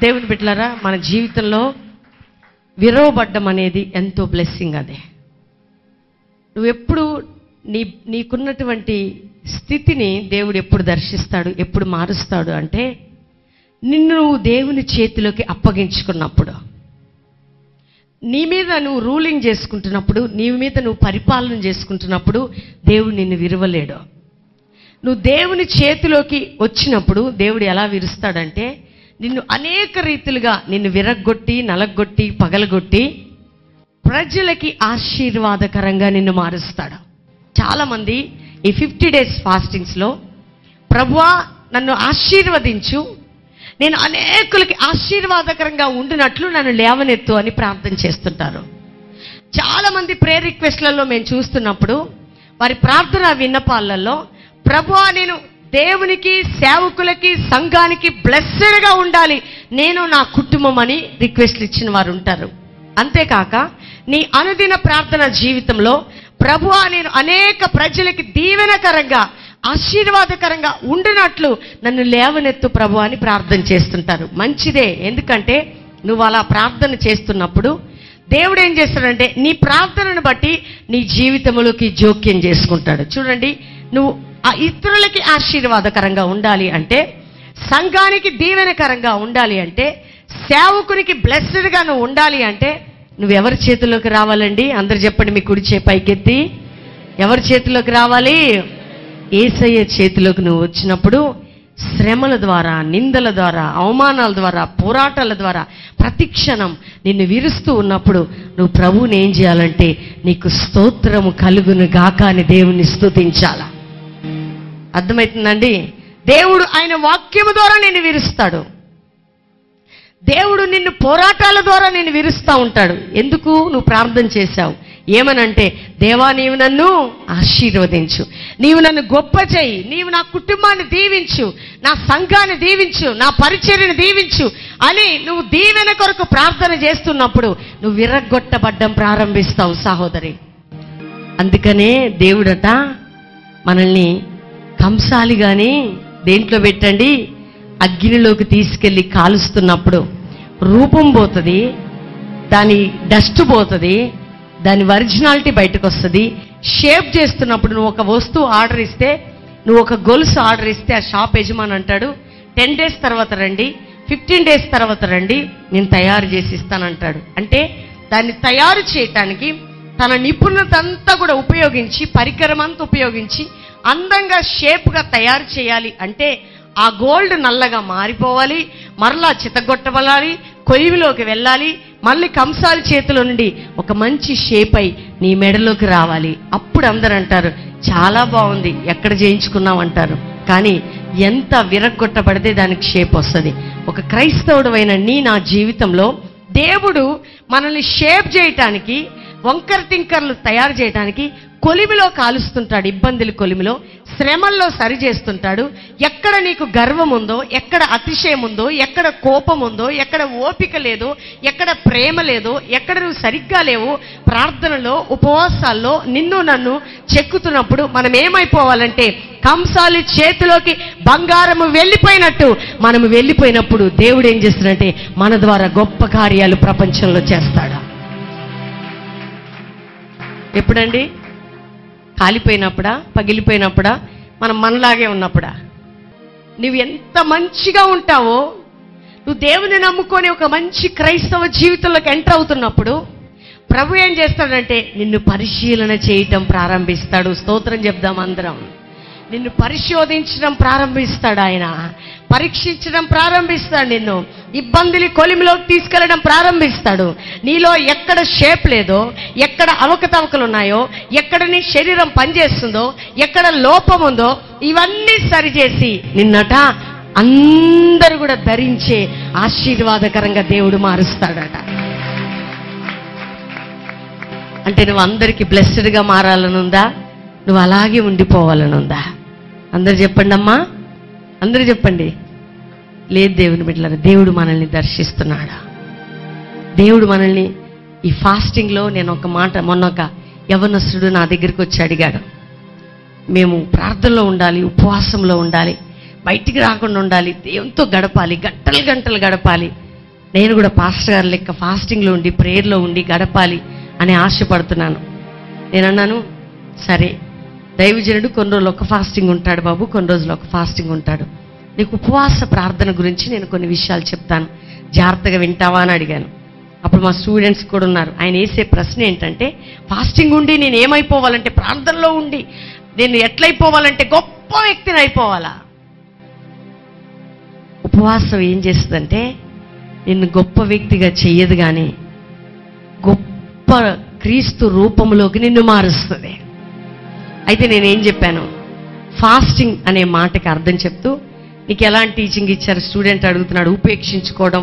దేవుని బిడ్డలారా, మన జీవితంలో విరవబడ్డం అనేది ఎంతో బ్లెస్సింగ్. అదే నువ్వెప్పుడు నీకున్నటువంటి స్థితిని దేవుడు ఎప్పుడు దర్శిస్తాడు, ఎప్పుడు మారుస్తాడు అంటే నిన్ను నువ్వు దేవుని చేతిలోకి అప్పగించుకున్నప్పుడు, నీ మీద నువ్వు రూలింగ్ చేసుకుంటున్నప్పుడు, నీ మీద నువ్వు పరిపాలన చేసుకుంటున్నప్పుడు దేవుడు నిన్ను విరవలేడు. నువ్వు దేవుని చేతిలోకి వచ్చినప్పుడు దేవుడు ఎలా విరుస్తాడంటే నిన్ను అనేక రీతులుగా నిన్ను విరగ్గొట్టి, నలగొట్టి, పగలగొట్టి ప్రజలకి ఆశీర్వాదకరంగా నిన్ను మారుస్తాడు. చాలామంది ఈ 50 days ఫాస్టింగ్స్లో ప్రభువా నన్ను ఆశీర్వదించు, నేను అనేకులకి ఆశీర్వాదకరంగా ఉండినట్లు నన్ను లేవనెత్తు అని ప్రార్థన చేస్తుంటారు. చాలామంది ప్రేయర్ రిక్వెస్ట్లలో మేము చూస్తున్నప్పుడు వారి ప్రార్థన విన్నపాలలో ప్రభువా నేను దేవునికి, సేవకులకి, సంఘానికి బ్లెస్సెడ్గా ఉండాలి, నేను నా కుటుంబం అని రిక్వెస్ట్లు ఇచ్చిన వారు ఉంటారు. అంతేకాక నీ అనుదిన ప్రార్థన జీవితంలో ప్రభువా నేను అనేక ప్రజలకి దీవెనకరంగా, ఆశీర్వాదకరంగా ఉండినట్లు నన్ను లేవనెత్తు ప్రభు అని ప్రార్థన చేస్తుంటారు. మంచిదే, ఎందుకంటే నువ్వు అలా ప్రార్థన చేస్తున్నప్పుడు దేవుడు ఏం చేస్తాడంటే నీ ప్రార్థనను బట్టి నీ జీవితంలోకి జోక్యం చేసుకుంటాడు. చూడండి, నువ్వు ఆ ఇతరులకి ఆశీర్వాదకరంగా ఉండాలి అంటే, సంఘానికి దీవెనకరంగా ఉండాలి అంటే, సేవకునికి బ్లెస్సెడ్గా నువ్వు ఉండాలి అంటే నువ్వెవరి చేతిలోకి రావాలండి? అందరు చెప్పండి, మీ కుడి చేయి పైకెత్తి. ఎవరి చేతిలోకి రావాలి? యేసయ్య చేతిలోకి నువ్వు వచ్చినప్పుడు శ్రమల ద్వారా, నిందల ద్వారా, అవమానాల ద్వారా, పోరాటాల ద్వారా ప్రతి క్షణం నిన్ను విరుస్తూ ఉన్నప్పుడు నువ్వు ప్రభువుని ఏం చేయాలంటే నీకు స్తోత్రము కలుగును గాక అని దేవుని స్తుతించాల. అర్థమవుతుందండి? దేవుడు ఆయన వాక్యము ద్వారా నిన్ను విరుస్తాడు. దేవుడు నిన్ను పోరాటాల ద్వారా నిన్ను విరుస్తూ ఉంటాడు. ఎందుకు? నువ్వు ప్రార్థన చేశావు. ఏమనంటే దేవా నీవు నన్ను ఆశీర్వదించు, నీవు నన్ను గొప్ప చేయి, నీవు నా కుటుంబాన్ని దీవించు, నా సంఘాన్ని దీవించు, నా పరిచర్యను దీవించు అని నువ్వు దీవెన కొరకు ప్రార్థన చేస్తున్నప్పుడు నువ్వు విరగ్గొట్టబడ్డం ప్రారంభిస్తావు సహోదరి. అందుకనే దేవుడట మనల్ని కంసాలిగాని దేంట్లో పెట్టండి, అగ్నిలోకి తీసుకెళ్ళి కాలుస్తున్నప్పుడు రూపం పోతుంది, దాని డస్ట్ పోతుంది, దాని ఒరిజినాలిటీ బయటకు వస్తుంది. షేప్ చేస్తున్నప్పుడు నువ్వు ఒక వస్తువు ఆర్డర్ ఇస్తే, నువ్వు ఒక గొలుసు ఆర్డర్ ఇస్తే ఆ షాప్ యజమాని అంటాడు 10 days తర్వాత రండి, 15 days తర్వాత రండి, నేను తయారు చేసి ఇస్తానంటాడు. అంటే దాన్ని తయారు చేయటానికి తన నిపుణత అంతా కూడా ఉపయోగించి, పరికరం అంతా ఉపయోగించి అందంగా షేప్గా తయారు చేయాలి అంటే ఆ గోల్డ్ నల్లగా మారిపోవాలి, మరలా చితగొట్టబడాలి, కొలిమిలోకి వెళ్ళాలి, మళ్ళీ కంసాలి చేతిలో నుండి ఒక మంచి షేప్ అయి నీ మెడలోకి రావాలి. అప్పుడు అందరూ అంటారు చాలా బాగుంది, ఎక్కడ చేయించుకున్నావు అంటారు. కానీ ఎంత విరగ్గొట్టబడితే దానికి షేప్ వస్తుంది. ఒక క్రైస్తవుడు అయిన నా జీవితంలో దేవుడు మనల్ని షేప్ చేయటానికి, వంకర టింకర్లు తయారు చేయడానికి కొలిమిలో కాలుస్తుంటాడు. ఇబ్బందులు కొలిమిలో, శ్రమల్లో సరి చేస్తుంటాడు. ఎక్కడ నీకు గర్వం ఉందో, ఎక్కడ అతిశయం ఉందో, ఎక్కడ కోపం ఉందో, ఎక్కడ ఓపిక లేదో, ఎక్కడ ప్రేమ లేదో, ఎక్కడ నువ్వు సరిగ్గా లేవు, ప్రార్థనలో, ఉపవాసాల్లో నిన్ను నన్ను చెక్కుతున్నప్పుడు మనం ఏమైపోవాలంటే కంసాలి చేతిలోకి బంగారము వెళ్ళిపోయినట్టు మనము వెళ్ళిపోయినప్పుడు దేవుడు ఏం చేస్తాడంటే మన ద్వారా గొప్ప కార్యాలు ప్రపంచంలో చేస్తాడు. ఎప్పుడండి? కాలిపోయినప్పుడా, పగిలిపోయినప్పుడా, మనం మనలాగే ఉన్నప్పుడా? నువ్వు ఎంత మంచిగా ఉంటావో, నువ్వు దేవుని నమ్ముకొని ఒక మంచి క్రైస్తవ జీవితంలోకి ఎంటర్ అవుతున్నప్పుడు ప్రభు ఏం చేస్తాడంటే నిన్ను పరిశీలన చేయటం ప్రారంభిస్తాడు. స్తోత్రం చెప్దాం అందరం. నిన్ను పరిశోధించడం ప్రారంభిస్తాడు, ఆయన పరీక్షించడం ప్రారంభిస్తాడు, నిన్ను ఇబ్బందులు కొలిమిలోకి తీసుకెళ్లడం ప్రారంభిస్తాడు. నీలో ఎక్కడ షేప్ లేదో, ఎక్కడ అవకతవకలు ఉన్నాయో, ఎక్కడ నీ శరీరం పనిచేస్తుందో, ఎక్కడ లోపం ఉందో ఇవన్నీ సరిచేసి నిన్నట అందరూ కూడా ధరించే ఆశీర్వాదకరంగా దేవుడు మారుస్తాడట. అంటే నువ్వు అందరికీ బ్లెస్సెడ్గా మారాలనుందా? నువ్వు అలాగే ఉండిపోవాలనుందా? అందరు చెప్పండి అమ్మా, అందరూ చెప్పండి. లేదు దేవుని బిడ్డలారా, దేవుడు మనల్ని దర్శిస్తున్నాడా? దేవుడు మనల్ని ఈ ఫాస్టింగ్లో, నేను ఒక మాట, మొన్న ఒక యవనస్తుడు నా దగ్గరికి వచ్చి అడిగాడు, మేము ప్రార్థనలో ఉండాలి, ఉపవాసంలో ఉండాలి, బయటికి రాకుండా ఉండాలి, దేవునితో గడపాలి, గంటలు గంటలు గడపాలి, నేను కూడా పాస్టర్ గారి లెక్క ఫాస్టింగ్లో ఉండి ప్రేయర్లో ఉండి గడపాలి అని ఆశపడుతున్నాను. నేను అన్నాను, సరే దైవజనుడు కొన్ని రోజులు ఒక ఫాస్టింగ్ ఉంటాడు బాబు, కొన్ని రోజులు ఒక ఫాస్టింగ్ ఉంటాడు, నీకు ఉపవాస ప్రార్థన గురించి నేను కొన్ని విషయాలు చెప్తాను, జాగ్రత్తగా వింటావా అని అడిగాను. అప్పుడు మా స్టూడెంట్స్ కూడా ఉన్నారు. ఆయన వేసే ప్రశ్న ఏంటంటే, ఫాస్టింగ్ ఉండి నేను ఏమైపోవాలంటే, ప్రార్థనలో ఉండి నేను ఎట్లయిపోవాలంటే గొప్ప వ్యక్తిని అయిపోవాలా? ఉపవాసం ఏం చేస్తుందంటే నిన్ను గొప్ప వ్యక్తిగా చెయ్యదు, కానీ గొప్ప క్రీస్తు రూపంలోకి నిన్ను మారుస్తుంది. అయితే నేనేం చెప్పాను, ఫాస్టింగ్ అనే మాటకి అర్థం చెప్తూ, నీకు ఎలాంటి టీచింగ్ ఇచ్చారు? స్టూడెంట్ అడుగుతున్నాడు. ఉపేక్షించుకోవడం,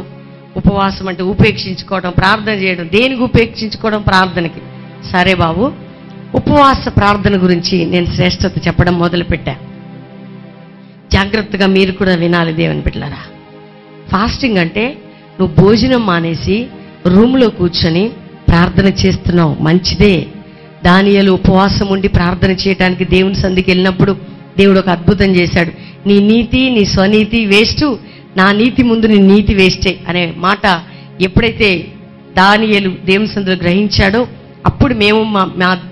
ఉపవాసం అంటే ఉపేక్షించుకోవడం, ప్రార్థన చేయడం. దేనికి ఉపేక్షించుకోవడం? ప్రార్థనకి. సరే బాబు, ఉపవాస ప్రార్థన గురించి నేను శ్రేష్టత చెప్పడం మొదలుపెట్టా. జాగ్రత్తగా మీరు కూడా వినాలి దేవుని బిడ్డలారా. ఫాస్టింగ్ అంటే నువ్వు భోజనం మానేసి రూమ్లో కూర్చొని ప్రార్థన చేస్తున్నావు, మంచిదే. దానియేలు ఉపవాసం ఉండి ప్రార్థన చేయడానికి దేవుని సన్నిధికి వెళ్ళినప్పుడు దేవుడు ఒక అద్భుతం చేశాడు. నీ నీతి, నీ స్వనీతి వేస్ట్, నా నీతి ముందు నీ నీతి వేస్టే అనే మాట ఎప్పుడైతే దానియేలు దేవుని సన్నిధిలో గ్రహించాడో, అప్పుడు మేము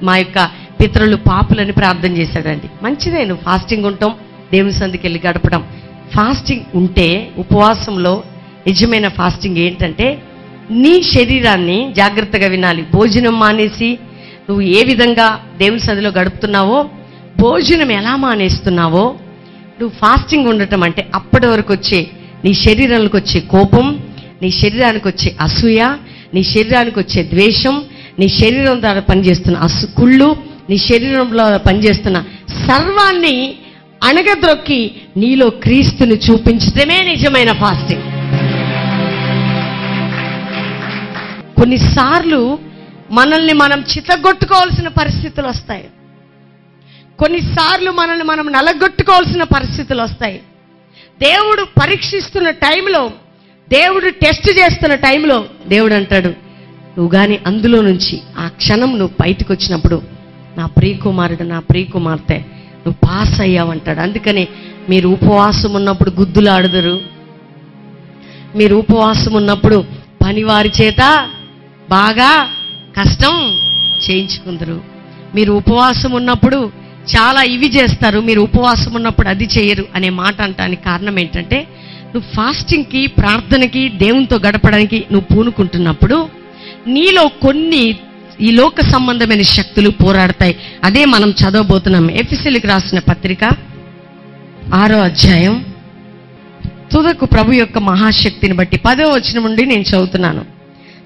మా యొక్క పితరులు పాపులని ప్రార్థన చేశాడండి. మంచిదే, నువ్వు ఫాస్టింగ్ ఉంటాం, దేవుని సన్నిధికి వెళ్ళి గడపడం. ఫాస్టింగ్ ఉంటే, ఉపవాసంలో నిజమైన ఫాస్టింగ్ ఏంటంటే, నీ శరీరాన్ని జాగ్రత్తగా వినాలి. భోజనం మానేసి నువ్వు ఏ విధంగా దేవుని సన్నిధిలో గడుపుతున్నావో, భోజనం ఎలా మానేస్తున్నావో, నువ్వు ఫాస్టింగ్ ఉండటం అంటే అప్పటి వరకు వచ్చే నీ శరీరంలోకి వచ్చే కోపం, నీ శరీరానికి వచ్చే అసూయ, నీ శరీరానికి వచ్చే ద్వేషం, నీ శరీరం ద్వారా పనిచేస్తున్న కుళ్ళు, నీ శరీరంలో పనిచేస్తున్న సర్వాన్ని అణగద్రొక్కి నీలో క్రీస్తుని చూపించడమే నిజమైన ఫాస్టింగ్. కొన్నిసార్లు మనల్ని మనం చితగొట్టుకోవాల్సిన పరిస్థితులు వస్తాయి. కొన్నిసార్లు మనల్ని మనం నలగొట్టుకోవాల్సిన పరిస్థితులు వస్తాయి. దేవుడు పరీక్షిస్తున్న టైంలో, దేవుడు టెస్ట్ చేస్తున్న టైంలో దేవుడు అంటాడు, నువ్వు కానీ అందులో నుంచి ఆ క్షణం నువ్వు బయటకు వచ్చినప్పుడు, నా ప్రియకుమారుడు, నా ప్రియకుమార్తె, నువ్వు పాస్ అయ్యావంటాడు. అందుకని మీరు ఉపవాసం ఉన్నప్పుడు గుద్దులాడుదురు, మీరు ఉపవాసం ఉన్నప్పుడు పనివారి చేత బాగా కష్టం చేయించుకుందరు, మీరు ఉపవాసం ఉన్నప్పుడు చాలా ఇవి చేస్తారు, మీరు ఉపవాసం ఉన్నప్పుడు అది చేయరు అనే మాట అంటానికి కారణం ఏంటంటే, నువ్వు ఫాస్టింగ్కి, ప్రార్థనకి, దేవునితో గడపడానికి నువ్వు పూనుకుంటున్నప్పుడు నీలో కొన్ని ఈ లోక సంబంధమైన శక్తులు పోరాడతాయి. అదే మనం చదవబోతున్నాం. ఎఫెసీయులకు రాసిన పత్రిక 6వ అధ్యాయం. తుదకు ప్రభు యొక్క మహాశక్తిని బట్టి 10వ వచనం నుండి నేను చదువుతున్నాను.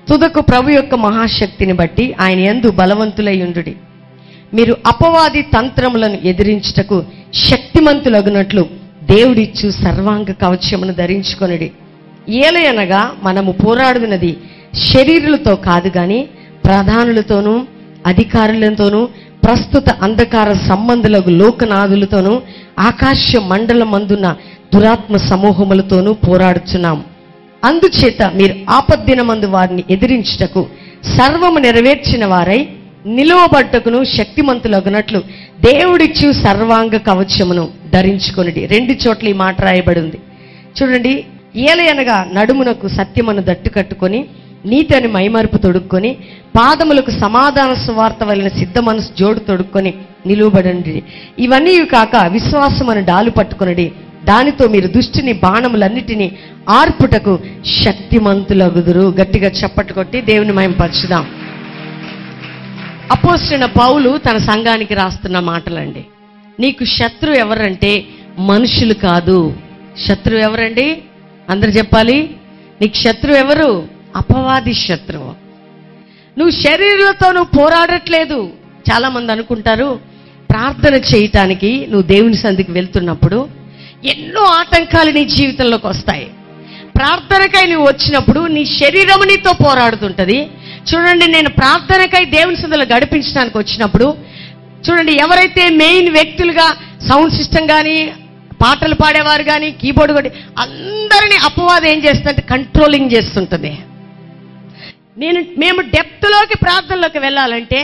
తుదకు ప్రభు యొక్క మహాశక్తిని బట్టి ఆయన యందు బలవంతులై ఉండుడి. మీరు అపవాది తంత్రములను ఎదిరించుటకు శక్తిమంతులగునట్లు దేవుడిచ్చు సర్వాంగ కవచమును ధరించుకొనుడి. ఏలయనగా మనము పోరాడుతున్నది శరీరులతో కాదు గాని ప్రధానులతోనూ, అధికారులతోనూ, ప్రస్తుత అంధకార సంబంధులకు లోకనాథులతోనూ, ఆకాశ మండలమందున్న దురాత్మ సమూహములతోనూ పోరాడుచున్నాం. అందుచేత మీరు ఆపద్దినమందు వారిని ఎదిరించుటకు సర్వము నెరవేర్చిన వారై నిలువబట్టకును శక్తిమంతులగునట్లు దేవుడిచ్చు సర్వాంగ కవచమును ధరించుకొనుడి. 2 చోట్ల ఈ మాట రాయబడి ఉంది చూడండి. ఏలయనగా నడుమునకు సత్యమును దట్టు కట్టుకొని, నీతి అని మైమరుపు తొడుక్కొని, పాదములకు సమాధాన సువార్త వలన సిద్ధ మనసు జోడు తొడుక్కొని నిలువబడండి. ఇవన్నీ కాక విశ్వాసమును డాలు పట్టుకొనడి. దానితో మీరు దుష్టుని బాణములన్నిటినీ ఆర్పుటకు శక్తిమంతులగుదురు. గట్టిగా చప్పట్లు కొట్టి దేవుని మహిమపరచుదాం. అపోస్తలుడైన పౌలు తన సంఘానికి రాస్తున్న మాటలండి. నీకు శత్రువు ఎవరంటే మనుషులు కాదు. శత్రువు ఎవరండి? అందరు చెప్పాలి. నీకు శత్రువు ఎవరు? అపవాది శత్రువు. నువ్వు శరీరంతో నువ్వు పోరాడట్లేదు. చాలా మంది అనుకుంటారు, ప్రార్థన చేయటానికి నువ్వు దేవుని సన్నిధికి వెళ్తున్నప్పుడు ఎన్నో ఆటంకాలు నీ జీవితంలోకి వస్తాయి. ప్రార్థనకై నువ్వు వచ్చినప్పుడు నీ శరీరం నీతో పోరాడుతుంటది. చూడండి, నేను ప్రార్థనకై దేవుని సన్నిధిలో గడిపించడానికి వచ్చినప్పుడు చూడండి, ఎవరైతే మెయిన్ వ్యక్తులుగా సౌండ్ సిస్టమ్ కానీ, పాటలు పాడేవారు కానీ, కీబోర్డ్ కొట్టి అందరినీ అపవాదం ఏం చేస్తుందంటే కంట్రోలింగ్ చేస్తుంటుంది. మేము డెప్త్లోకి ప్రార్థనలోకి వెళ్ళాలంటే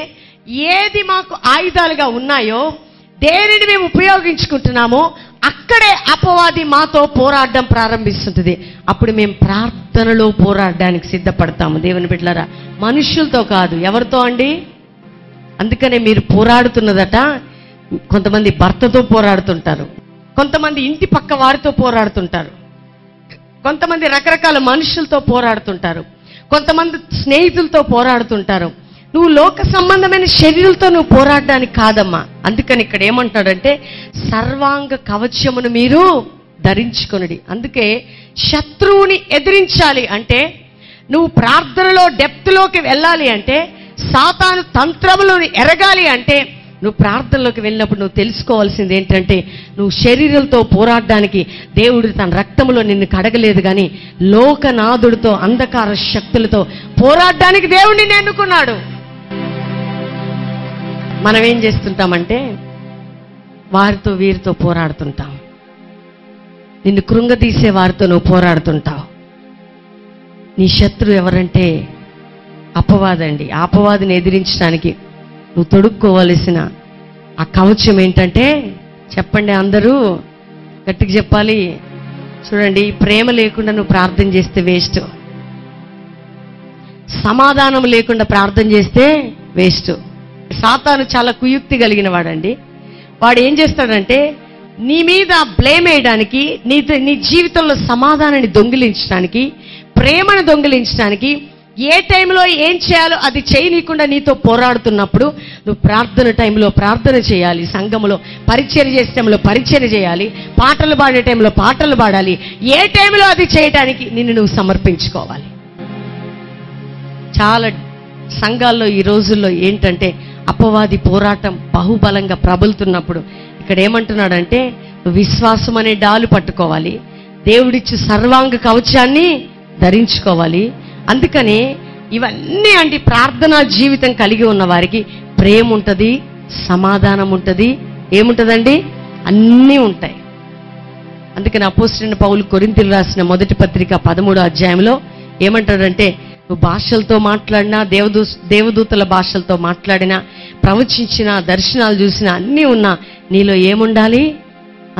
ఏది మాకు ఆయుధాలుగా ఉన్నాయో, దేనిని మేము ఉపయోగించుకుంటున్నామో అక్కడే అపవాది మాతో పోరాడడం ప్రారంభిస్తుంటుంది. అప్పుడు మేము ప్రార్థనలో పోరాడడానికి సిద్ధపడతాము. దేవుని బిడ్డలారా, మనుషులతో కాదు. ఎవరితో అండి? అందుకనే మీరు పోరాడుతున్నదట, కొంతమంది భర్తతో పోరాడుతుంటారు, కొంతమంది ఇంటి పక్క వారితో పోరాడుతుంటారు, కొంతమంది రకరకాల మనుషులతో పోరాడుతుంటారు, కొంతమంది స్నేహితులతో పోరాడుతుంటారు. నువ్వు లోక సంబంధమైన శరీరులతో నువ్వు పోరాడడానికి కాదమ్మా. అందుకని ఇక్కడ ఏమంటాడంటే సర్వాంగ కవచమును మీరు ధరించుకొనుడి. అందుకే శత్రువుని ఎదిరించాలి అంటే, నువ్వు ప్రార్థనలో డెప్త్లోకి వెళ్ళాలి అంటే, సాతాను తంత్రములను ఎరగాలి అంటే, నువ్వు ప్రార్థనలోకి వెళ్ళినప్పుడు నువ్వు తెలుసుకోవాల్సింది ఏంటంటే, నువ్వు శరీరంతో పోరాడడానికి దేవుడు తన రక్తంలో నిన్ను కడగలేదు, కానీ లోకనాథుడితో అంధకార శక్తులతో పోరాడడానికి దేవుడు నిన్ను ఎన్నుకున్నాడు. మనం ఏం చేస్తుంటామంటే వారితో వీరితో పోరాడుతుంటాం. నిన్ను కృంగదీసే వారితో నువ్వు పోరాడుతుంటావు. నీ శత్రువు ఎవరంటే అపవాదండి. ఆ అపవాదిని ఎదిరించడానికి నువ్వు తొడుక్కోవలసిన ఆ కవచం ఏంటంటే, చెప్పండి అందరూ, గట్టిగా చెప్పాలి. చూడండి, ప్రేమ లేకుండా నువ్వు ప్రార్థన చేస్తే వేస్ట్. సమాధానం లేకుండా ప్రార్థన చేస్తే వేస్ట్. సాతాను చాలా కుయుక్తి కలిగిన వాడండి. వాడు ఏం చేస్తాడంటే నీ మీద బ్లేమ్ వేయడానికి, నీ జీవితంలో సమాధానాన్ని దొంగిలించడానికి, ప్రేమను దొంగిలించడానికి, ఏ టైంలో ఏం చేయాలో అది చేయనీయకుండా నీతో పోరాడుతున్నప్పుడు నువ్వు ప్రార్థన టైంలో ప్రార్థన చేయాలి, సంఘములో పరిచర్య చేసే టైంలో పరిచర్య చేయాలి, పాటలు పాడే టైంలో పాటలు పాడాలి. ఏ టైంలో అది చేయడానికి నిన్ను నువ్వు సమర్పించుకోవాలి. చాలా సంఘాల్లో ఈ రోజుల్లో ఏంటంటే అపవాది పోరాటం బహుబలంగా ప్రబలుతున్నప్పుడు ఇక్కడ ఏమంటున్నాడంటే, నువ్వు విశ్వాసం అనే డాలు పట్టుకోవాలి, దేవుడిచ్చి సర్వాంగ కవచాన్ని ధరించుకోవాలి. అందుకని ఇవన్నీ అంటే ప్రార్థనా జీవితం కలిగి ఉన్న వారికి ప్రేమ ఉంటుంది, సమాధానం ఉంటుంది, ఏముంటుందండి, అన్నీ ఉంటాయి. అందుకని అపోస్తలుడైన పౌలు కొరింథీయులకు రాసిన మొదటి పత్రిక 13వ అధ్యాయంలో ఏమంటాడంటే, నువ్వు భాషలతో మాట్లాడినా, దేవదూతల భాషలతో మాట్లాడినా, ప్రవచించినా, దర్శనాలు చూసినా, అన్నీ ఉన్నా నీలో ఏముండాలి?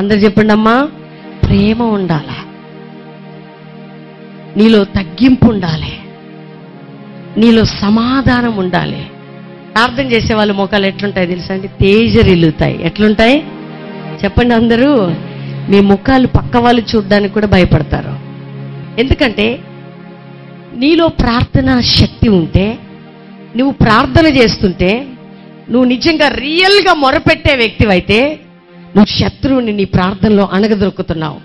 అందరు చెప్పండి అమ్మా, ప్రేమ ఉండాలి, నీలో తగ్గింపు ఉండాలి, నీలో సమాధానం ఉండాలి. ప్రార్థన చేసే వాళ్ళ ముఖాలు ఎట్లుంటాయి తెలుసా అండి? తేజరిల్లుతాయి. ఎట్లుంటాయి చెప్పండి అందరూ? మీ ముఖాలు పక్క వాళ్ళు చూడడానికి కూడా భయపడతారు. ఎందుకంటే నీలో ప్రార్థన శక్తి ఉంటే, నువ్వు ప్రార్థన చేస్తుంటే, నువ్వు నిజంగా రియల్గా మొరపెట్టే వ్యక్తివైతే నువ్వు శత్రువుని నీ ప్రార్థనలో అణగదొరుకుతున్నావు.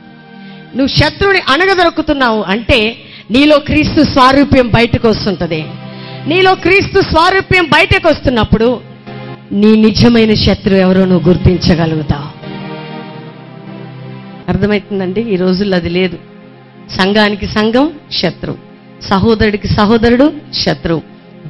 నువ్వు శత్రువుని అణగదొరుకుతున్నావు అంటే నీలో క్రీస్తు స్వారూప్యం బయటకు వస్తుంటుంది. నీలో క్రీస్తు స్వారూప్యం బయటకు వస్తున్నప్పుడు నీ నిజమైన శత్రువు ఎవరో నువ్వు గుర్తించగలుగుతావు. అర్థమవుతుందండి? ఈ రోజుల్లో అది లేదు. సంఘానికి సంఘం శత్రువు, సహోదరుడికి సహోదరుడు శత్రువు,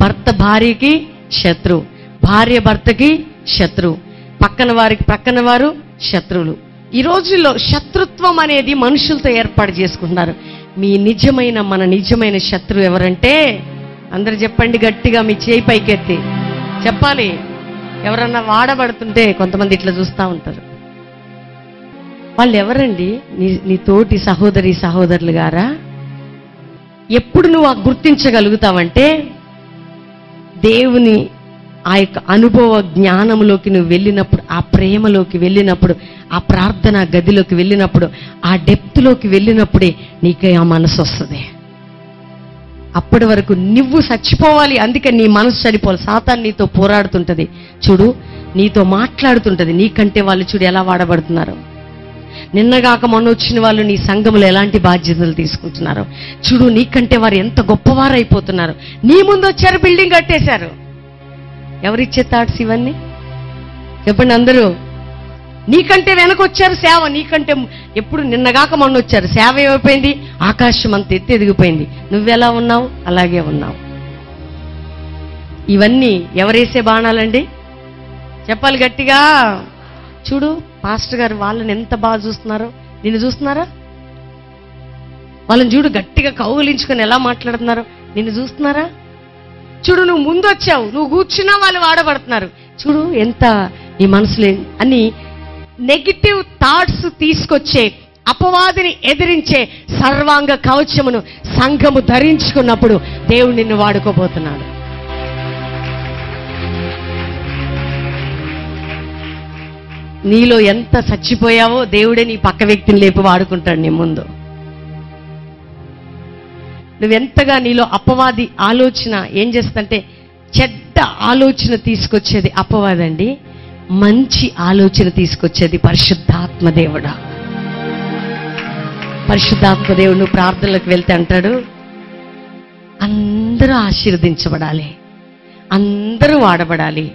భర్త భార్యకి శత్రువు, భార్య భర్తకి శత్రువు, పక్కన వారికి పక్కన వారు శత్రువులు. ఈ రోజుల్లో శత్రుత్వం అనేది మనుషులతో ఏర్పాటు చేసుకుంటున్నారు. మన నిజమైన శత్రువు ఎవరంటే, అందరు చెప్పండి గట్టిగా, మీ చేయి పైకెత్తి చెప్పాలి. ఎవరన్నా వాడబడుతుంటే కొంతమంది ఇట్లా చూస్తూ ఉంటారు. వాళ్ళు ఎవరండి? నీ తోటి సహోదరి సహోదరులు గారా? ఎప్పుడు నువ్వు గుర్తించగలుగుతావంటే, దేవుని ఆ యొక్క అనుభవ జ్ఞానంలోకి నువ్వు వెళ్ళినప్పుడు, ఆ ప్రేమలోకి వెళ్ళినప్పుడు, ఆ ప్రార్థన గదిలోకి వెళ్ళినప్పుడు, ఆ డెప్త్లోకి వెళ్ళినప్పుడే నీకే ఆ మనసు వస్తుంది. అప్పటి వరకు నువ్వు చచ్చిపోవాలి. అందుకే నీ మనసు చనిపోవాలి. సాతాను నీతో పోరాడుతుంటది చూడు, నీతో మాట్లాడుతుంటది. నీకంటే వాళ్ళు చూడు ఎలా వాడబడుతున్నారు. నిన్నగాక మొన్న వచ్చిన వాళ్ళు నీ సంఘంలో ఎలాంటి బాధ్యతలు తీసుకుంటున్నారు చూడు. నీకంటే వారు ఎంత గొప్పవారు అయిపోతున్నారు. నీ ముందు వచ్చారు, బిల్డింగ్ కట్టేశారు. ఎవరిచ్చే థాట్స్ ఇవన్నీ చెప్పండి అందరూ? నీకంటే వెనకొచ్చారు సేవ, నీకంటే ఎప్పుడు నిన్నగాక మొన్న వచ్చారు. సేవ ఏమైపోయింది? ఆకాశం అంత ఎత్తి ఎదిగిపోయింది. నువ్వెలా ఉన్నావు? అలాగే ఉన్నావు. ఇవన్నీ ఎవరేసే బాణాలండి? చెప్పాలి గట్టిగా. చూడు పాస్టర్ గారు వాళ్ళని ఎంత బాగా చూస్తున్నారో. నిన్ను చూస్తున్నారా? వాళ్ళని చూడు గట్టిగా కౌగిలించుకొని ఎలా మాట్లాడుతున్నారో. నిన్ను చూస్తున్నారా? చూడు నువ్వు ముందు వచ్చావు, నువ్వు కూర్చున్నా వాళ్ళు వాడబడుతున్నారు. చూడు ఎంత నీ మనసులో అని నెగిటివ్ థాట్స్ తీసుకొచ్చే అపవాదిని ఎదిరించే సర్వాంగ కవచమును సంఘము ధరించుకున్నప్పుడు దేవుడు నిన్ను వాడుకోబోతున్నాడు. నీలో ఎంత చచ్చిపోయావో దేవుడే నీ పక్క వ్యక్తిని లేపి వాడుకుంటాడు నీ ముందు. నువ్వెంతగా నీలో అపవాది ఆలోచన ఏం చేస్తుందంటే, చెడ్డ ఆలోచన తీసుకొచ్చేది అపవాదండి, మంచి ఆలోచన తీసుకొచ్చేది పరిశుద్ధాత్మ దేవుడా. పరిశుద్ధాత్మ దేవుడు నువ్వు ప్రార్థనలకు వెళ్తే అంటాడు, అందరూ ఆశీర్వదించబడాలి, అందరూ వాడబడాలి,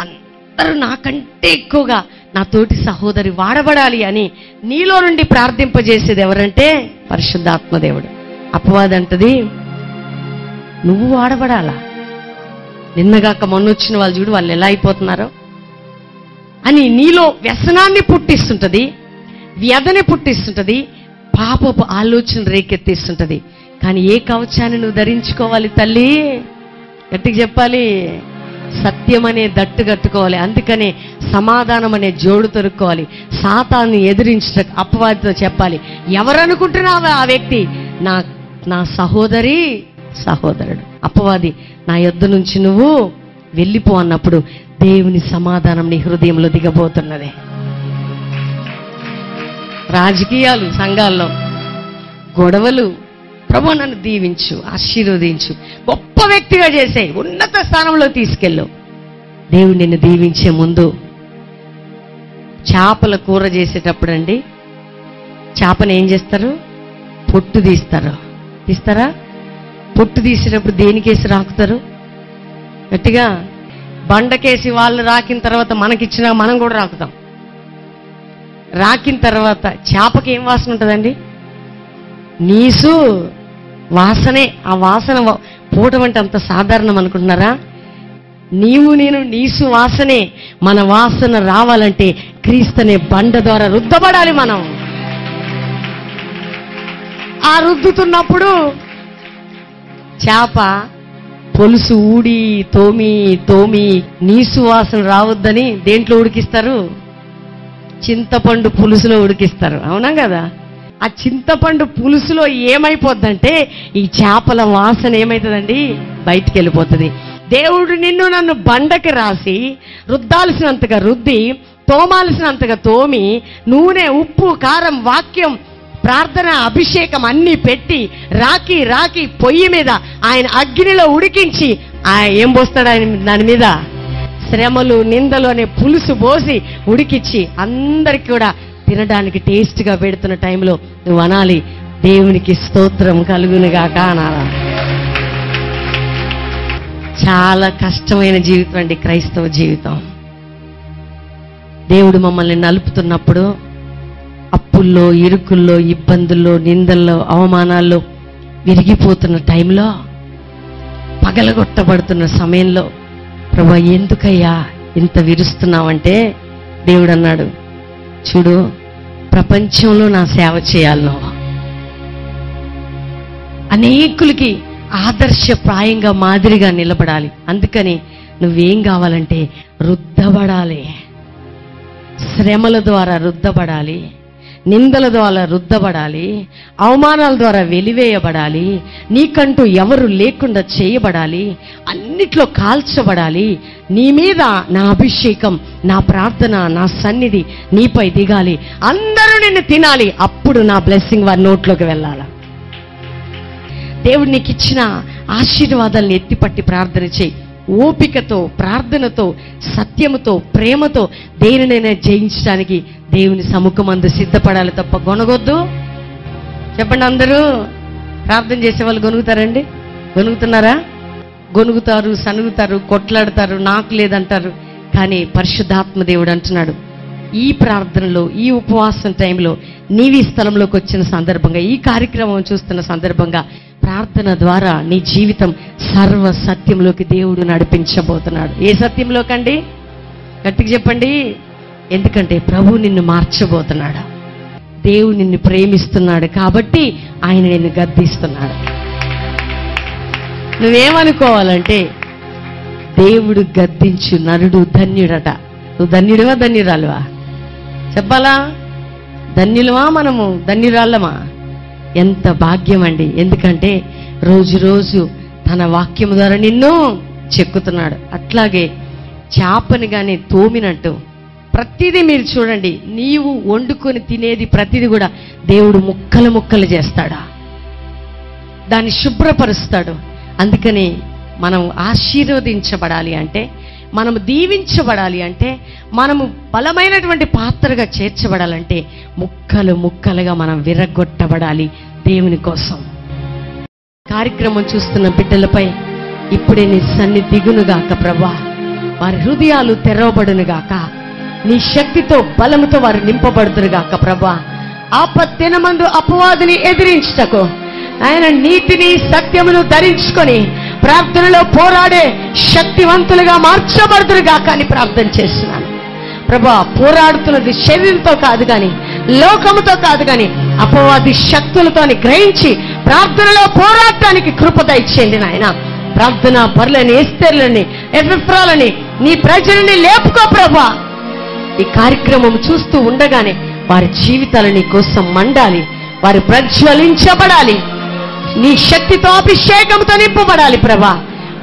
అందరూ నాకంటే ఎక్కువగా నా తోటి సహోదరి వాడబడాలి అని నీలో నుండి ప్రార్థింపజేసేది ఎవరంటే పరిశుద్ధాత్మ దేవుడు. అపవాదంటది నువ్వు వాడబడాలా, నిన్నగాక మొన్నొచ్చిన వాళ్ళు చూడు వాళ్ళు ఎలా అయిపోతున్నారో అని నీలో వ్యసనాన్ని పుట్టిస్తుంటది, వ్యధని పుట్టిస్తుంటది, పాపపు ఆలోచన రేకెత్తిస్తుంటది. కానీ ఏ కవచాన్ని నువ్వు ధరించుకోవాలి తల్లి? గట్టిగా చెప్పాలి, సత్యం అనే దట్టు కట్టుకోవాలి. అందుకనే సమాధానం అనే జోడు తొరుక్కోవాలి. సాతాన్ని ఎదిరించట అపవాదితో చెప్పాలి, ఎవరనుకుంటున్నావా ఆ వ్యక్తి? నా సహోదరి సహోదరుడు. అపవాది నా యొద్ద నుంచి నువ్వు వెళ్ళిపో అన్నప్పుడు దేవుని సమాధానం నీ హృదయంలో దిగబోతున్నదే. రాజకీయాలు, సంఘాల్లో గొడవలు, ప్రభు నన్ను దీవించు, ఆశీర్వదించు, గొప్ప వ్యక్తిగా చేసే, ఉన్నత స్థానంలో తీసుకెళ్ళు. దేవుడు నిన్ను దీవించే ముందు చేపల కూర చేసేటప్పుడు అండి, చేపను ఏం చేస్తారు? పొట్టు తీస్తారా? పొట్టు తీసేటప్పుడు దేనికేసి రాకుతారు? గట్టిగా బండకేసి వాళ్ళు రాకిన తర్వాత మనకిచ్చినా మనం కూడా రాకుతాం. రాకిన తర్వాత చేపకి ఏం వాసన ఉంటుందండి? నీసు వాసనే. ఆ వాసన పోవటం అంటే అంత సాధారణం అనుకుంటున్నారా? నీవు నేను నీసు వాసనే. మన వాసన రావాలంటే క్రీస్తునే బండ ద్వారా రుద్దబడాలి. మనం ఆ రుద్దుతున్నప్పుడు చేప పొలుసు ఊడి తోమి నీసు వాసన రావద్దని దేంట్లో ఉడికిస్తారు? చింతపండు పులుసులో ఉడికిస్తారు. అవునా కదా? ఆ చింతపండు పులుసులో ఏమైపోద్దంటే ఈ చేపల వాసన ఏమైతుందండి? బయటికి వెళ్ళిపోతుంది. దేవుడు నిన్ను నన్ను బండకి రాసి రుద్దాల్సినంతగా రుద్ది, తోమాల్సినంతగా తోమి, నూనె, ఉప్పు, కారం, వాక్యం, ప్రార్థన, అభిషేకం అన్నీ పెట్టి రాకి పొయ్యి మీద ఆయన అగ్నిలో ఉడికించి ఆయన ఏం పోస్తాడు? ఆయన దాని మీద శ్రమలు, నిందలు అనే పులుసు పోసి ఉడికిచ్చి అందరికి కూడా తినడానికి టేస్ట్గా పెడుతున్న టైంలో నువ్వు అనాలి, దేవునికి స్తోత్రం కలుగునుగాక అనాలా. చాలా కష్టమైన జీవితం అండి క్రైస్తవ జీవితం. దేవుడు మమ్మల్ని నలుపుతున్నప్పుడు అప్పుల్లో, ఇరుకుల్లో, ఇబ్బందుల్లో, నిందల్లో, అవమానాల్లో విరిగిపోతున్న టైంలో, పగలగొట్టబడుతున్న సమయంలో, ప్రభా ఎందుకయ్యా ఇంత విరుస్తున్నావంటే దేవుడు అన్నాడు, చూడు ప్రపంచంలో నా సేవ చేయాలి, నువ్వు అనేకులకి ఆదర్శప్రాయంగా మాదిరిగా నిలబడాలి. అందుకని నువ్వేం కావాలంటే రుద్దబడాలి, శ్రమల ద్వారా రుద్దబడాలి, నిందల ద్వారా రుద్దబడాలి, అవమానాల ద్వారా వెలివేయబడాలి, నీకంటూ ఎవరు లేకుండా చేయబడాలి, అన్నిట్లో కాల్చబడాలి. నీ మీద నా అభిషేకం, నా ప్రార్థన, నా సన్నిధి నీపై దిగాలి, అందరూ నిన్ను తినాలి. అప్పుడు నా బ్లెస్సింగ్ వారి నోట్లోకి వెళ్ళాలి. దేవుడు నీకు ఇచ్చిన ఆశీర్వాదాలను ఎత్తిపట్టి ప్రార్థన చేయి. ఓపికతో, ప్రార్థనతో, సత్యముతో, ప్రేమతో దేనినైనా జయించడానికి దేవుని సముఖమందు సిద్ధపడాలి తప్ప గొనగొద్దు. చెప్పండి, అందరూ ప్రార్థన చేసే వాళ్ళు గొనుగుతారండి? గొనుగుతున్నారా? గొనుగుతారు, సనుగుతారు, కొట్లాడతారు, నాకు లేదంటారు. కానీ పరిశుద్ధాత్మ దేవుడు అంటున్నాడు, ఈ ప్రార్థనలో, ఈ ఉపవాసం టైంలో నీవి ఈ స్థలంలోకి వచ్చిన సందర్భంగా, ఈ కార్యక్రమం చూస్తున్న సందర్భంగా ప్రార్థన ద్వారా నీ జీవితం సర్వ సత్యంలోకి దేవుడు నడిపించబోతున్నాడు. ఏ సత్యంలోకండి? గట్టిగా చెప్పండి. ఎందుకంటే ప్రభు నిన్ను మార్చబోతున్నాడు. దేవుడు నిన్ను ప్రేమిస్తున్నాడు కాబట్టి ఆయన నిన్ను గద్దిస్తున్నాడు. నువ్వేమనుకోవాలంటే దేవుడు గద్దించు నరుడు ధన్యుడట. నువ్వు ధన్యుడివా ధన్యురాలువా? చెప్పాలా? ధన్యులమా మనము? ధన్యురాళ్ళమా? ఎంత భాగ్యం అండి. ఎందుకంటే రోజు రోజు తన వాక్యం ద్వారా నిన్ను చెక్కుతున్నాడు. అట్లాగే చేపని కానీ తోమినట్టు ప్రతిదీ మీరు చూడండి, నీవు వండుకొని తినేది ప్రతిదీ కూడా దేవుడు ముక్కలు ముక్కలు చేస్తాడా, దాన్ని శుభ్రపరుస్తాడు. అందుకని మనం ఆశీర్వదించబడాలి అంటే, మనము దీవించబడాలి అంటే, మనము బలమైనటువంటి పాత్రగా చేర్చబడాలంటే ముక్కలు ముక్కలుగా మనం విరగొట్టబడాలి దేవుని కోసం. కార్యక్రమం చూస్తున్న బిడ్డలపై ఇప్పుడే నీ సన్ని దిగునుగాక ప్రభా. వారి హృదయాలు తెరవబడునుగాక. నీ శక్తితో బలముతో వారు నింపబడుతురుగాక ప్రభా. ఆపత్తినమందు అపవాదిని ఎదిరించుటకు ఆయన నీతిని సత్యమును ధరించుకొని ప్రార్థనలో పోరాడే శక్తివంతులుగా మార్చబడుతురుగాక అని ప్రార్థన చేస్తున్నాను ప్రభా. పోరాడుతున్నది శరీరంతో కాదు కానీ, లోకముతో కాదు కానీ, అపవాది శక్తులతో గ్రహించి ప్రార్థనలో పోరాటానికి కృప దయచేయండి నాయన. ప్రార్థన పరులని, ఎస్తేర్లని, ఎఫ్రాలని నీ ప్రజలని లేపుకో ప్రభా. ఈ కార్యక్రమం చూస్తూ ఉండగానే వారి జీవితాలు నీ కోసం మండాలి, వారు ప్రజ్వలించబడాలి, నీ శక్తితో అభిషేకంతో నింపబడాలి ప్రభా.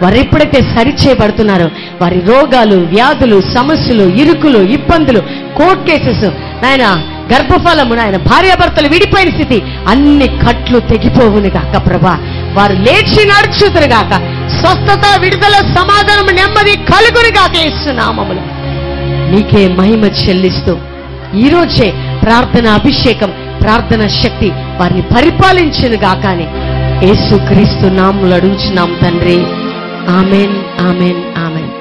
వారు ఎప్పుడైతే సరిచేయబడుతున్నారో వారి రోగాలు, వ్యాధులు, సమస్యలు, ఇరుకులు, ఇబ్బందులు, కోర్టు కేసెస్, నాయన గర్భఫలము, నాయన భార్యాభర్తలు విడిపోయిన స్థితి, అన్ని కట్లు తెగిపోవును గాక ప్రభా. వారు లేచి నడుచుదురు గాక. స్వస్థత, విడుదల, సమాధానం, నెమ్మది కలుగును గాక యేసునామములో. నీకే మహిమ చెల్లిస్తూ ఈరోజే ప్రార్థన అభిషేకం, ప్రార్థన శక్తి వారిని పరిపాలించును గాక అని యేసుక్రీస్తు నామములో అడుగుచున్నాం తండ్రి. Amen, amen, amen.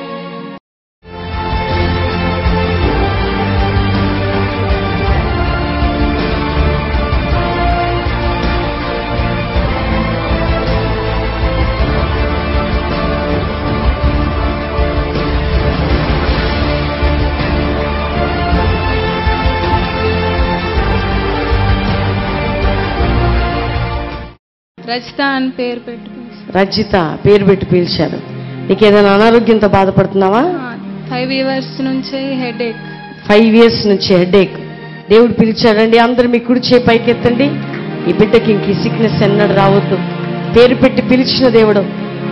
రజిత అని పేరు పెట్టి. రజిత పేరు పెట్టి పిలిచారు. నీకు ఏదైనా అనారోగ్యంతో బాధపడుతున్నావా? 5 years నుంచి హెడేక్. 5 years నుంచి హెడేక్. దేవుడు పిలిచాడండి. అందరూ మీ కుడి చేయి పైకెత్తండి. ఈ బిడ్డకి ఇంక ఈ సిక్నెస్ ఎన్నడూ రావద్దు. పేరు పెట్టి పిలిచిన దేవుడు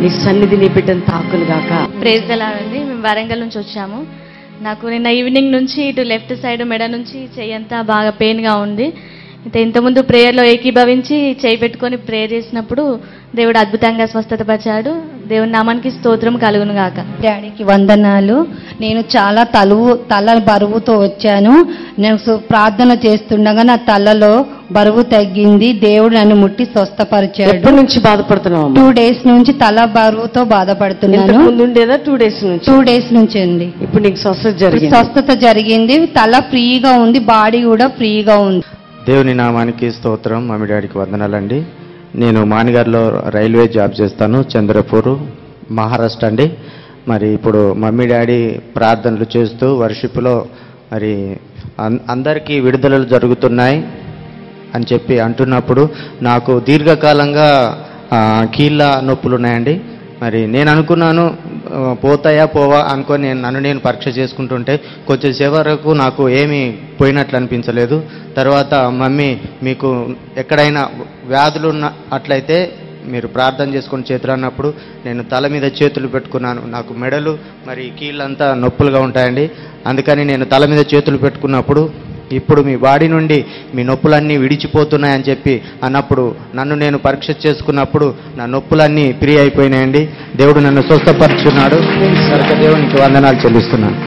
నీ సన్నిధి నీ బిడ్డను తాకును గాక. ప్రైజ్ ది లార్డ్ అండి. మేము వరంగల్ నుంచి వచ్చాము. నాకు నిన్న ఈవినింగ్ నుంచి ఇటు లెఫ్ట్ సైడ్ మెడ నుంచి చెయ్యంతా బాగా పెయిన్గా ఉంది. ఇంతకుముందు ప్రేయర్లో ఏకీభవించి చేయి పెట్టుకొని ప్రేయర్ చేసినప్పుడు దేవుడు అద్భుతంగా స్వస్థతపరిచాడు. దేవుని నామానికి స్తోత్రం కలుగును గాక. డాడీకి వందనాలు. నేను చాలా తల బరువుతో వచ్చాను. నేను ప్రార్థన చేస్తుండగా నా తలలో బరువు తగ్గింది. దేవుడు నన్ను ముట్టి స్వస్థపరిచాడు. ఎప్పటి నుంచి బాధపడుతున్నావు? 2 days నుంచి తల బరువుతో బాధపడుతున్నాను. 2 days నుంచి? 2 days నుంచి ఉంది. ఇప్పుడు నీకు స్వస్థత జరిగింది. తల ఫ్రీగా ఉంది, బాడీ కూడా ఫ్రీగా ఉంది. దేవుని నామానికి స్తోత్రం. మమ్మీ డాడీకి వందనాలండి. నేను మానిగారిలో రైల్వే జాబ్ చేస్తాను, చంద్రపూర్, మహారాష్ట్ర అండి. మరి ఇప్పుడు మమ్మీ డాడీ ప్రార్థనలు చేస్తూ వర్షిప్లో మరి అందరికీ విడుదలలు జరుగుతున్నాయి అని చెప్పి అంటున్నప్పుడు నాకు దీర్ఘకాలంగా కీళ్ళ నొప్పులు ఉన్నాయండి. మరి నేను అనుకున్నాను పోతాయా పోవా అనుకొని నన్ను నేను పరీక్ష చేసుకుంటుంటే కొంచెంసేపు వరకు నాకు ఏమీ పోయినట్లు అనిపించలేదు. తర్వాత మమ్మీ మీకు ఎక్కడైనా వ్యాధులు అట్లయితే మీరు ప్రార్థన చేసుకొని చేతులు అన్నప్పుడు నేను తల మీద చేతులు పెట్టుకున్నాను. నాకు మెడలు మరి కీళ్ళంతా నొప్పులుగా ఉంటాయండి. అందుకని నేను తల మీద చేతులు పెట్టుకున్నప్పుడు ఇప్పుడు మీ బాడీ నుండి మీ నొప్పులన్నీ విడిచిపోతున్నాయని చెప్పి అన్నప్పుడు నన్ను నేను పరీక్ష చేసుకున్నప్పుడు నా నొప్పులన్నీ ఫ్రీ అయిపోయినాయండి. దేవుడు నన్ను స్వస్థపరుచున్నాడు. దేవునికి వందనాలు చెల్లిస్తున్నాను.